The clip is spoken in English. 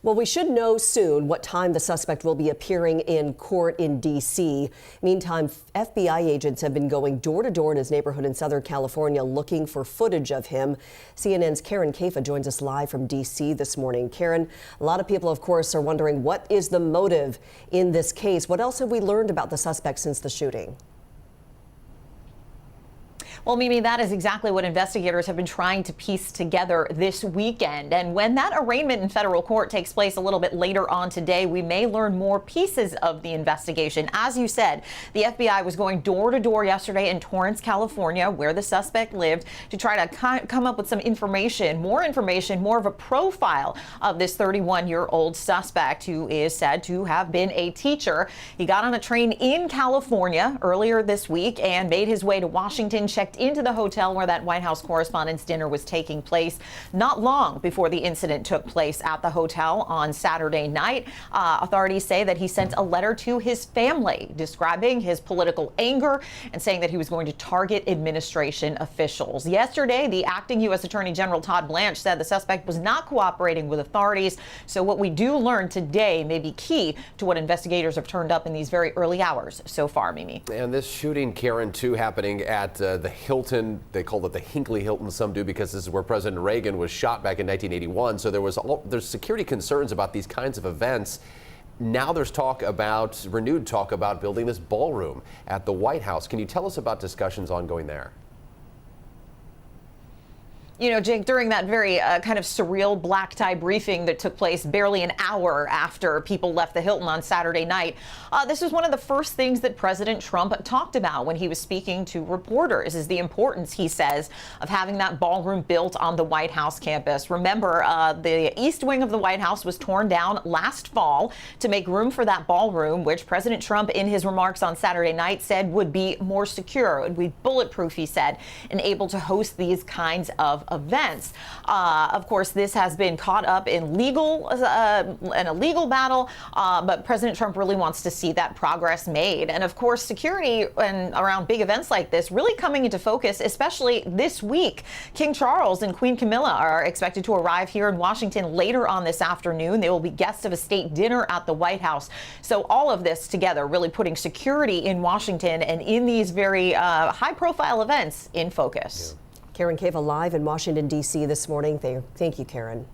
Well, we should know soon what time the suspect will be appearing in court in D.C. Meantime, FBI agents have been going door to door in his neighborhood in Southern California looking for footage of him. CNN's Karen Caifa joins us live from D.C. this morning. Karen, a lot of people, of course, are wondering what is the motive in this case? What else have we learned about the suspect since the shooting? Well, Mimi, that is exactly what investigators have been trying to piece together this weekend. And when that arraignment in federal court takes place a little bit later on today, we may learn more pieces of the investigation. As you said, the FBI was going door to door yesterday in Torrance, California, where the suspect lived, to try to come up with some information, more of a profile of this 31-year-old suspect who is said to have been a teacher. He got on a train in California earlier this week and made his way to Washington, checked into the hotel where that White House Correspondents Dinner was taking place not long before the incident took place at the hotel on Saturday night. Authorities say that he sent a letter to his family describing his political anger and saying that he was going to target administration officials. Yesterday, the acting U.S. Attorney General Todd Blanche said the suspect was not cooperating with authorities. So what we do learn today may be key to what investigators have turned up in these very early hours so far, Mimi. And this shooting, Karen, too, happening at the Hilton. They called it the Hinckley Hilton, some do, because this is where President Reagan was shot back in 1981. So there's security concerns about these kinds of events. Now there's renewed talk about building this ballroom at the White House. Can you tell us about discussions ongoing there? You know, Jake, during that very kind of surreal black tie briefing that took place barely an hour after people left the Hilton on Saturday night, this was one of the first things that President Trump talked about when he was speaking to reporters, is the importance, he says, of having that ballroom built on the White House campus. Remember, the east wing of the White House was torn down last fall to make room for that ballroom, which President Trump, in his remarks on Saturday night, said would be more secure, would be bulletproof, he said, and able to host these kinds of events. Of course, this has been caught up in a legal battle, but President Trump really wants to see that progress made. And of course, security and around big events like this really coming into focus, especially this week. King Charles and Queen Camilla are expected to arrive here in Washington later on this afternoon. They will be guests of a state dinner at the White House. So all of this together really putting security in Washington and in these very high-profile events in focus. Yeah. Karen Caifa live in Washington, D.C. this morning. Thank you, Karen.